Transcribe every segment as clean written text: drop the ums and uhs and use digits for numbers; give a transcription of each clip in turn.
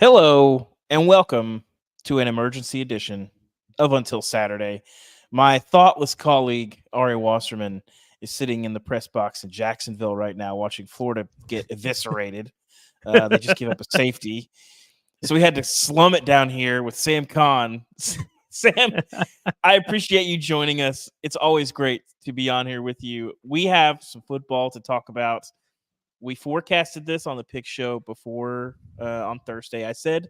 Hello and welcome to an emergency edition of Until Saturday. My thoughtless colleague, Ari Wasserman, is sitting in the press box in Jacksonville right now watching Florida get eviscerated. They just gave up a safety. So we had to slum it down here with Sam Kahn. Sam, I appreciate you joining us. It's always great to be on here with you. We have some football to talk about. We forecasted this on the pick show before on Thursday. I said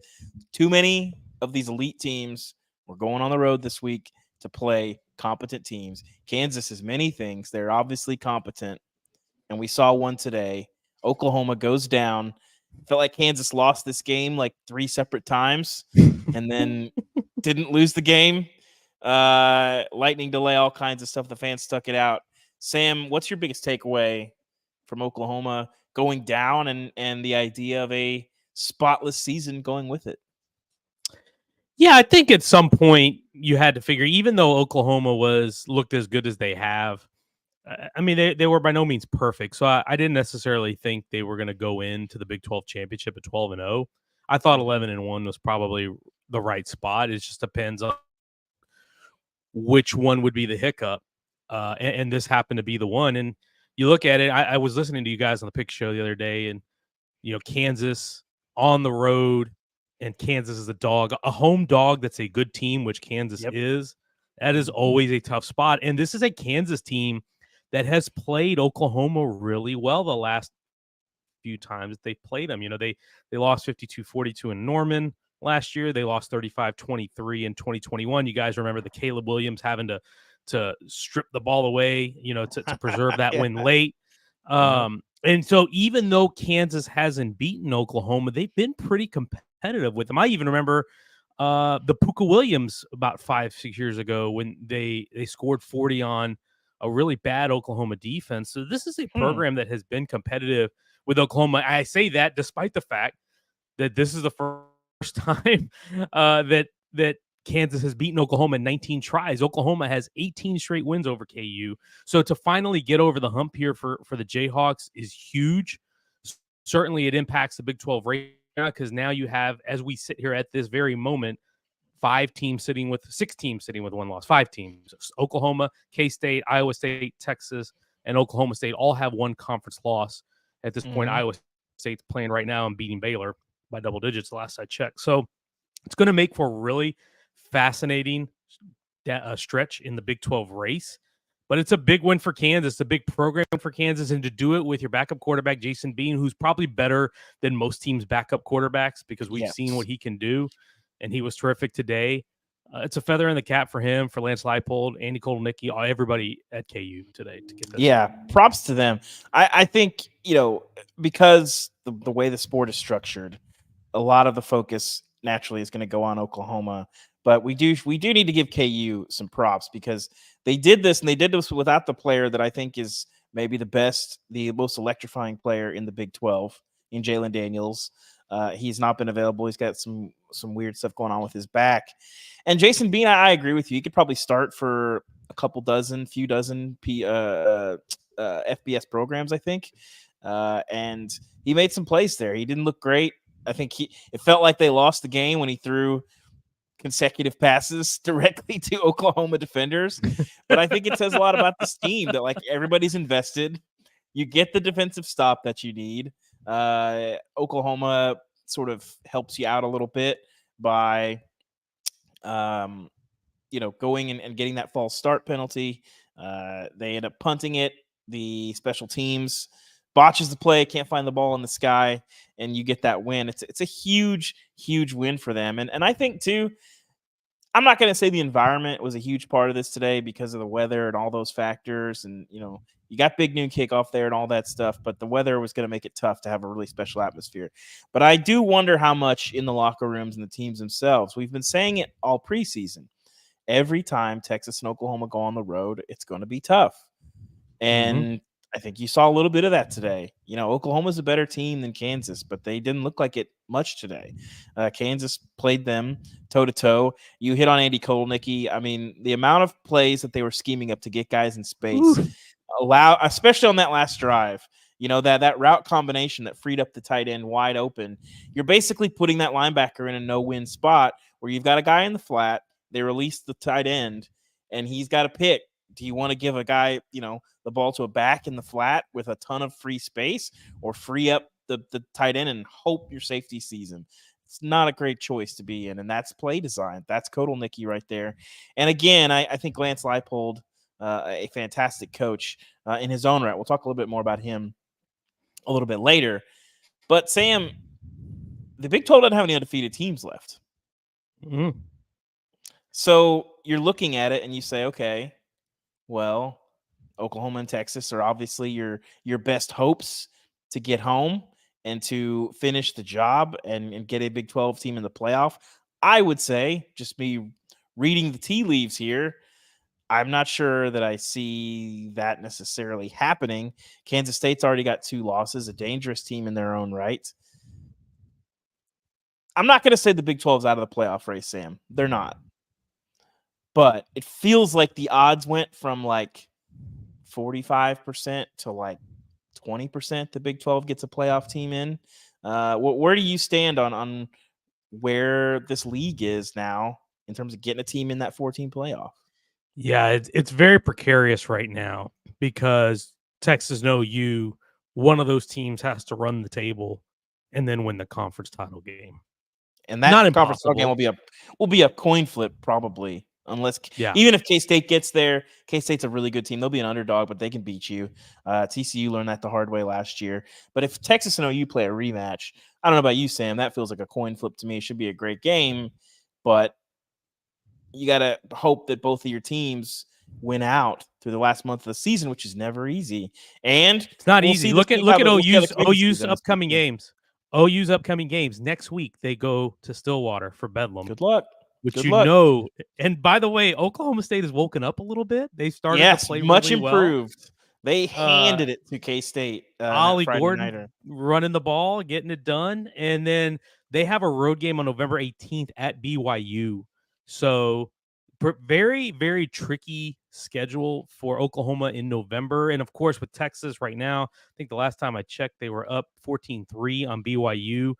too many of these elite teams were going on the road this week to play competent teams. Kansas is many things. They're obviously competent, and we saw one today. Oklahoma goes down. Felt like Kansas lost this game like 3 separate times and then didn't lose the game. Lightning delay, all kinds of stuff. The fans stuck it out. Sam, what's your biggest takeaway from Oklahoma going down and the idea of a spotless season going with it? Yeah, I think at some point you had to figure, even though Oklahoma looked as good as they have, I mean, they were by no means perfect. So I didn't necessarily think they were going to go into the Big 12 championship at 12-0. I thought 11-1 was probably the right spot. It just depends on which one would be the hiccup. And this happened to be the one. And you look at it, I was listening to you guys on the pick show the other day, and, Kansas on the road, and Kansas is a home dog that's a good team, which Kansas is. That is always a tough spot. And this is a Kansas team that has played Oklahoma really well the last few times they played them. They lost 52-42 in Norman last year. They lost 35-23 in 2021. You guys remember the Caleb Williams having to strip the ball away, to preserve that win late. And so even though Kansas hasn't beaten Oklahoma, they've been pretty competitive with them. I even remember the Puka Williams about 5-6 years ago when they scored 40 on a really bad Oklahoma defense. So this is a program that has been competitive with Oklahoma. I say that despite the fact that this is the first time that Kansas has beaten Oklahoma in 19 tries. Oklahoma has 18 straight wins over KU. So to finally get over the hump here for the Jayhawks is huge. Certainly it impacts the Big 12 race because now you have, as we sit here at this very moment, 6 teams sitting with one loss. 5 teams. Oklahoma, K-State, Iowa State, Texas, and Oklahoma State all have one conference loss at this point. Iowa State's playing right now and beating Baylor by double digits the last I checked. So it's going to make for a really fascinating stretch in the Big 12 race. But it's a big win for Kansas, a big program for Kansas, and to do it with your backup quarterback, Jason Bean, who's probably better than most teams' backup quarterbacks because we've seen what he can do, and he was terrific today. It's a feather in the cap for him, for Lance Leipold, Andy Kolnicki, everybody at KU today to get this. Yeah, props to them. I think, because the way the sport is structured, a lot of the focus naturally is going to go on Oklahoma. But we do need to give KU some props because they did this, and they did this without the player that I think is maybe the most electrifying player in the Big 12 in Jalen Daniels. He's not been available. He's got some weird stuff going on with his back. And Jason Bean, I agree with you. He could probably start for a few dozen FBS programs, I think. And he made some plays there. He didn't look great. I think it felt like they lost the game when he threw consecutive passes directly to Oklahoma defenders. But I think it says a lot about this team that everybody's invested. You get the defensive stop that you need. Oklahoma sort of helps you out a little bit by, going and getting that false start penalty. They end up punting it. The special teams botches the play, can't find the ball in the sky, and you get that win. It's a huge, huge win for them. And I think, too, I'm not going to say the environment was a huge part of this today because of the weather and all those factors. And, you got big noon kickoff there and all that stuff, but the weather was going to make it tough to have a really special atmosphere. But I do wonder how much in the locker rooms and the teams themselves. We've been saying it all preseason. Every time Texas and Oklahoma go on the road, it's going to be tough. And I think you saw a little bit of that today. Oklahoma's a better team than Kansas, but they didn't look like it much today. Kansas played them toe-to-toe. You hit on Andy Kolnicki. I mean, the amount of plays that they were scheming up to get guys in space, especially on that last drive, You know, that route combination that freed up the tight end wide open. You're basically putting that linebacker in a no-win spot where you've got a guy in the flat. They release the tight end, and he's got to pick. Do you want to give a guy, the ball to a back in the flat with a ton of free space, or free up the tight end and hope your safety sees him? It's not a great choice to be in, and that's play design. That's Kotelnicki right there. And again, I think Lance Leipold, a fantastic coach in his own right. We'll talk a little bit more about him a little bit later. But Sam, the Big 12 doesn't have any undefeated teams left. Mm. So you're looking at it and you say, okay, well, Oklahoma and Texas are obviously your best hopes to get home and to finish the job and get a Big 12 team in the playoff. I would say, just me reading the tea leaves here, I'm not sure that I see that necessarily happening. Kansas State's already got 2 losses, a dangerous team in their own right. I'm not going to say the Big 12's out of the playoff race, Sam. They're not. But it feels like the odds went from like 45% to like 20% the Big 12 gets a playoff team in. Where do you stand on where this league is now in terms of getting a team in that 14 playoff? Yeah, it's very precarious right now because Texas and OU, one of those teams has to run the table and then win the conference title game. And that Not conference title game impossible. will be a coin flip probably, unless Yeah. even if K-State gets there. K-State's a really good team. They'll be an underdog, but they can beat you. TCU learned that the hard way last year. But if Texas and OU play a rematch, I don't know about you, Sam, that feels like a coin flip to me. It should be a great game, but you got to hope that both of your teams win out through the last month of the season, which is never easy. And it's not easy. Look at OU's upcoming games. OU's upcoming games next week. They go to Stillwater for Bedlam. Good luck. Which Good you luck. know. And by the way, Oklahoma State has woken up a little bit. They started to play much really improved. Well. They handed it to K-State. Ollie Friday Gordon nighter. running the ball, getting it done, and then they have a road game on November 18th at BYU. So very, very tricky schedule for Oklahoma in November. And of course, with Texas right now, I think the last time I checked, they were up 14-3 on BYU.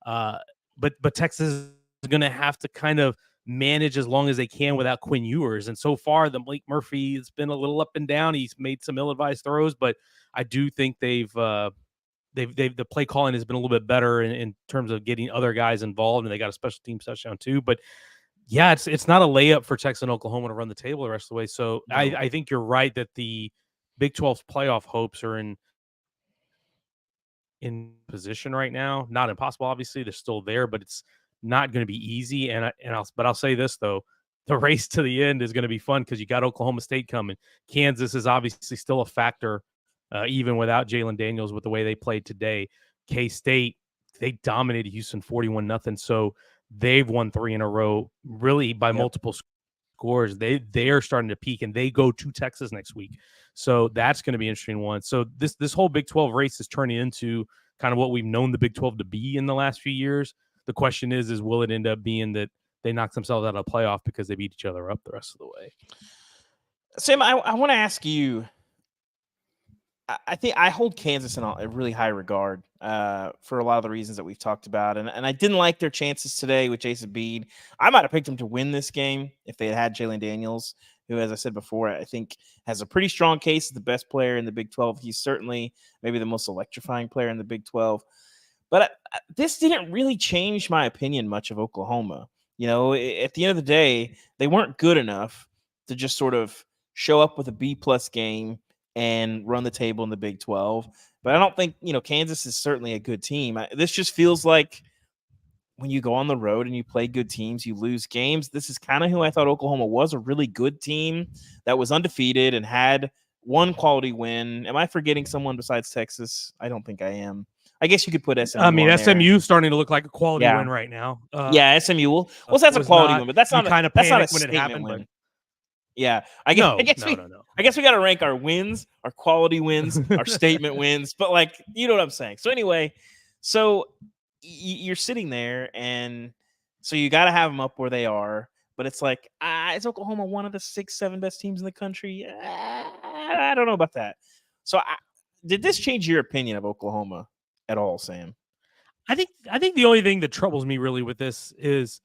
But Texas is going to have to kind of manage as long as they can without Quinn Ewers. And so far, the Malik Murphy has been a little up and down. He's made some ill-advised throws, but I do think they've the play calling has been a little bit better in terms of getting other guys involved, and they got a special team touchdown too. But yeah, it's not a layup for Texas and Oklahoma to run the table the rest of the way. So no. I think you're right that the Big 12's playoff hopes are in position right now. Not impossible, obviously. They're still there, but it's not going to be easy. But I'll say this though. The race to the end is going to be fun because you got Oklahoma State coming. Kansas is obviously still a factor, even without Jalen Daniels with the way they played today. K-State, they dominated Houston 41-0. So they've won 3 in a row, really by multiple scores. They are starting to peak, and they go to Texas next week. So that's going to be an interesting one. So this whole Big 12 race is turning into kind of what we've known the Big 12 to be in the last few years. The question is will it end up being that they knock themselves out of a playoff because they beat each other up the rest of the way? Sam, I want to ask you, I think I hold Kansas in a really high regard for a lot of the reasons that we've talked about. And I didn't like their chances today with Jason Bead. I might have picked them to win this game if they had Jalen Daniels, who, as I said before, I think has a pretty strong case as the best player in the Big 12. He's certainly maybe the most electrifying player in the Big 12. But this didn't really change my opinion much of Oklahoma. You know, at the end of the day, they weren't good enough to just sort of show up with a B-plus game and run the table in the Big 12. But I don't think, Kansas is certainly a good team. This just feels like when you go on the road and you play good teams, you lose games. This is kind of who I thought Oklahoma was, a really good team that was undefeated and had one quality win. Am I forgetting someone besides Texas? I don't think I am. I guess you could put SMU. I mean, SMU starting to look like a quality win right now. SMU. Well, that's a quality win, but that's not kind of that's not a when it happened. win. But yeah, I guess no. I guess we got to rank our wins, our quality wins, our statement wins. But you know what I'm saying. So anyway, you're sitting there, and so you got to have them up where they are. But it's like, is Oklahoma one of the 6-7 best teams in the country? I don't know about that. So Did this change your opinion of Oklahoma at all, Sam? I think the only thing that troubles me really with this is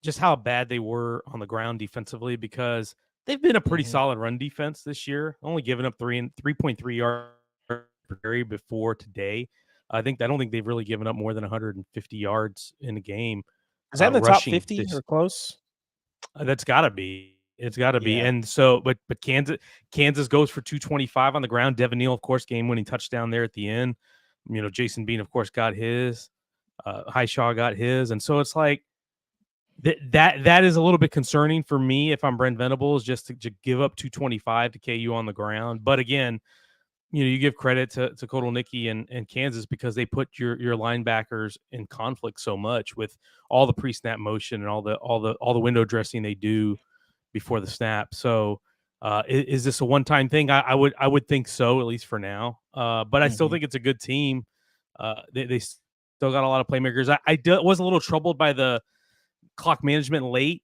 just how bad they were on the ground defensively, because they've been a pretty solid run defense this year, only giving up 3.3 yards per carry before today. I don't think they've really given up more than 150 yards in a game. Is that in the top Rushing 50 or close? That's got to be. It's got to be. Yeah. And so, but Kansas goes for 225 on the ground. Devin Neal, of course, game-winning touchdown there at the end. Jason Bean, of course, got his. Highshaw got his, and so it's like that is a little bit concerning for me if I'm Brent Venables, just to give up 225 to KU on the ground. But again, you give credit to Kotelnicki and Kansas, because they put your linebackers in conflict so much with all the pre-snap motion and all the window dressing they do before the snap. So is this a one-time thing? I would think so, at least for now. But I still think it's a good team. They still got a lot of playmakers. I was a little troubled by the clock management late.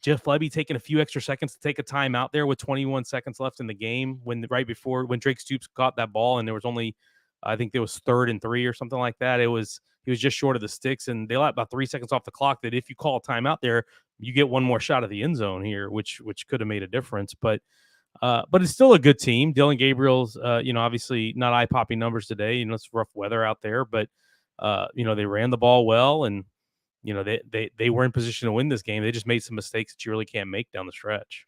Jeff Lebby taking a few extra seconds to take a time out there with 21 seconds left in the game when Drake Stoops caught that ball, and there was only, I think there was 3rd and 3 or something like that. He was just short of the sticks, and they let about 3 seconds off the clock. That if you call a timeout there, you get one more shot at the end zone here, which could have made a difference. But it's still a good team. Dylan Gabriel's, obviously not eye-popping numbers today. It's rough weather out there, but they ran the ball well, and they were in position to win this game. They just made some mistakes that you really can't make down the stretch.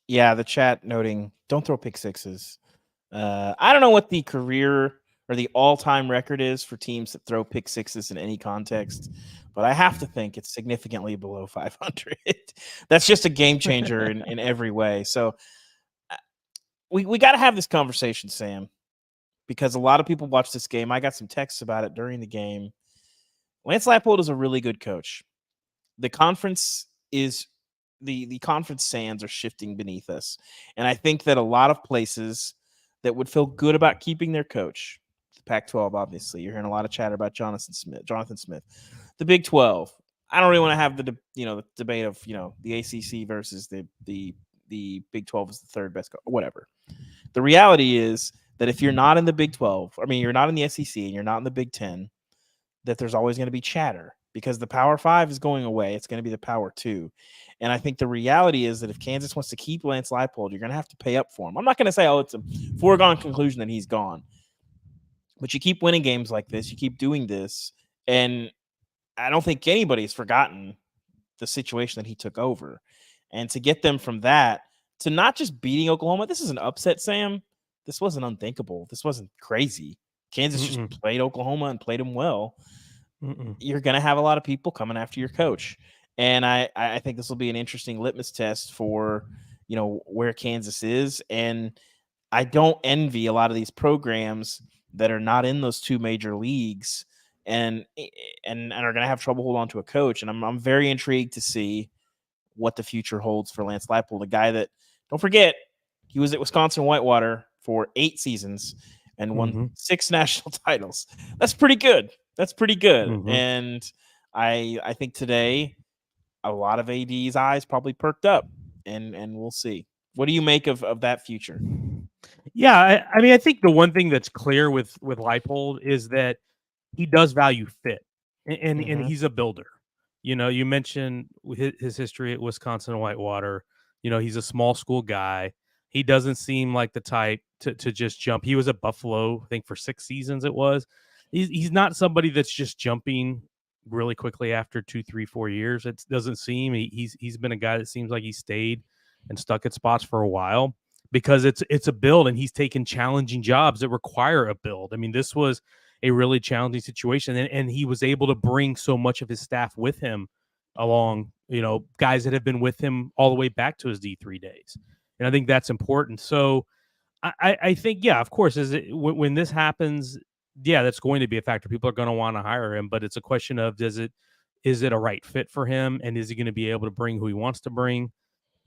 Yeah, the chat noting, don't throw pick sixes. I don't know what the career or the all-time record is for teams that throw pick sixes in any context, but I have to think it's significantly below 500. That's just a game changer in every way. So we got to have this conversation, Sam, because a lot of people watch this game. I got some texts about it during the game. Lance Leipold is a really good coach. The conference is the conference sands are shifting beneath us, and I think that a lot of places that would feel good about keeping their coach, the Pac-12, obviously, you're hearing a lot of chatter about Jonathan Smith, the Big 12. I don't really want to have the debate of the ACC versus the Big 12 is the third best, whatever. The reality is that if you're not in the Big 12, you're not in the SEC and you're not in the Big 10, that there's always going to be chatter because the Power 5 is going away. It's going to be the Power 2. And I think the reality is that if Kansas wants to keep Lance Leipold, you're going to have to pay up for him. I'm not going to say, it's a foregone conclusion that he's gone. But you keep winning games like this. You keep doing this. And I don't think anybody's forgotten the situation that he took over. And to get them from that to not just beating Oklahoma, this is an upset, Sam. This wasn't unthinkable. This wasn't crazy. Kansas just played Oklahoma and played them well. You're going to have a lot of people coming after your coach. And I think this will be an interesting litmus test for, where Kansas is. And I don't envy a lot of these programs that are not in those two major leagues and are going to have trouble holding on to a coach. And I'm very intrigued to see what the future holds for Lance Leipold, a guy that, don't forget, he was at Wisconsin Whitewater for 8 seasons and won 6 national titles. That's pretty good. And I think today a lot of AD's eyes probably perked up, and we'll see. What do you make of that future? Yeah, I think the one thing that's clear with Leipold is that he does value fit, and he's a builder. You mentioned his history at Wisconsin Whitewater. He's a small school guy. He doesn't seem like the type to just jump. He was at Buffalo, I think, for 6 seasons it was. He's not somebody that's just jumping really quickly after 2, 3, 4 years. It doesn't seem. He's been a guy that seems like he stayed and stuck at spots for a while because it's a build, and he's taken challenging jobs that require a build. This was a really challenging situation, and he was able to bring so much of his staff with him along, guys that have been with him all the way back to his D3 days. And I think that's important. So I think, yeah, of course, when this happens, yeah, that's going to be a factor. People are going to want to hire him, but it's a question of, is it a right fit for him? And is he going to be able to bring who he wants to bring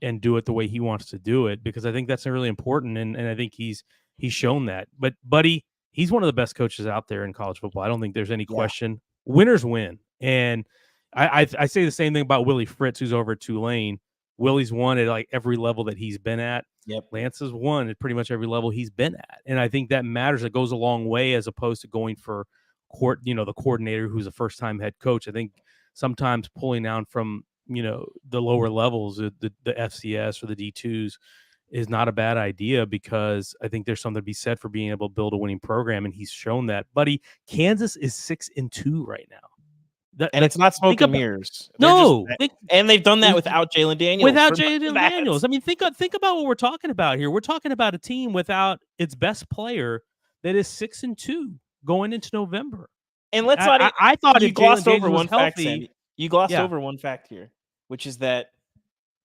and do it the way he wants to do it? Because I think that's really important. And I think he's shown that. But Buddy, he's one of the best coaches out there in college football. I don't think there's any question. Winners win. And I say the same thing about Willie Fritz, who's over at Tulane. Willie's won at like every level that he's been at. Yep. Lance has won at pretty much every level he's been at. And I think that matters. It goes a long way as opposed to going for the coordinator who's a first-time head coach. I think sometimes pulling down from, the lower levels, the FCS or the D2s is not a bad idea, because I think there's something to be said for being able to build a winning program. And he's shown that. Buddy, Kansas is 6-2 right now. And it's not smoke and mirrors. No, and they've done that without Jalen Daniels. Without Jalen Daniels, I mean, think about what we're talking about here. We're talking about a team without its best player that is 6-2 going into November. And let's not. I thought you if glossed Jalen over Daniels one was fact, healthy, Sandy. You glossed over one fact here, which is that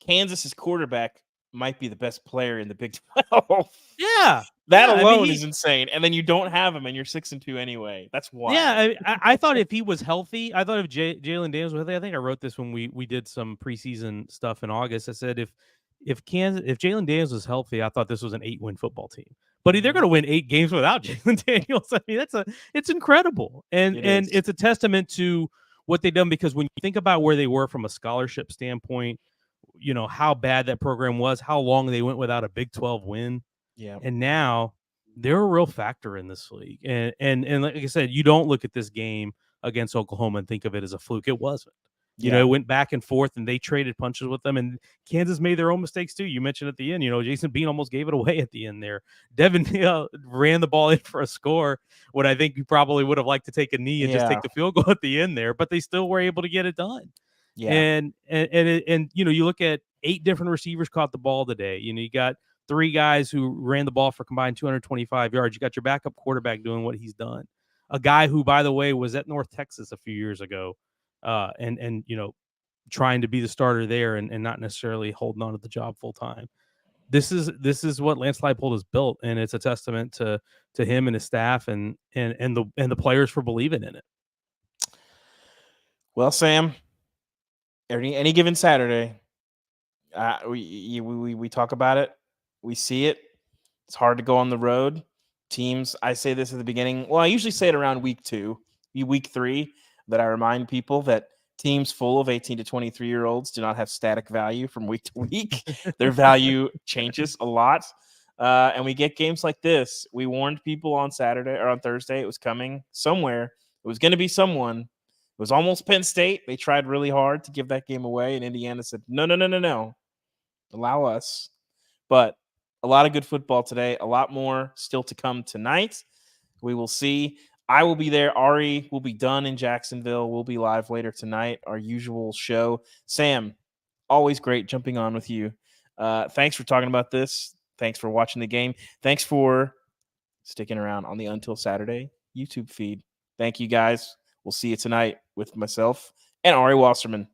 Kansas's quarterback might be the best player in the Big 12. Yeah. That alone is insane. And then you don't have him, and you're 6-2 anyway. That's why. Yeah, I thought if he was healthy, I thought if Jalen Daniels was healthy, I think I wrote this when we did some preseason stuff in August. I said if Jalen Daniels was healthy, I thought this was an 8-win football team. But they're going to win 8 games without Jalen Daniels. I mean, it's incredible, and it's a testament to what they've done, because when you think about where they were from a scholarship standpoint, how bad that program was, how long they went without a Big 12 win. Yeah. And now they're a real factor in this league. And like I said, you don't look at this game against Oklahoma and think of it as a fluke. It wasn't. It went back and forth, and they traded punches with them. And Kansas made their own mistakes too. You mentioned at the end, Jason Bean almost gave it away at the end there. Devin ran the ball in for a score when I think you probably would have liked to take a knee and just take the field goal at the end there, but they still were able to get it done. Yeah. And you look at 8 different receivers caught the ball today. You got 3 guys who ran the ball for combined 225 yards. You got your backup quarterback doing what he's done. A guy who, by the way, was at North Texas a few years ago, and trying to be the starter there and not necessarily holding on to the job full time. This is what Lance Leipold has built, and it's a testament to him and his staff and the players for believing in it. Well, Sam, any given Saturday, we talk about it. We see it. It's hard to go on the road. Teams, I say this at the beginning. Well, I usually say it around week 2, week 3, that I remind people that teams full of 18 to 23-year-olds do not have static value from week to week. Their value changes a lot. And we get games like this. We warned people on Saturday or on Thursday it was coming somewhere. It was going to be someone. It was almost Penn State. They tried really hard to give that game away, and Indiana said, no. Allow us. But a lot of good football today. A lot more still to come tonight. We will see. I will be there. Ari will be done in Jacksonville. We'll be live later tonight, our usual show. Sam, always great jumping on with you. Thanks for talking about this. Thanks for watching the game. Thanks for sticking around on the Until Saturday YouTube feed. Thank you, guys. We'll see you tonight with myself and Ari Wasserman.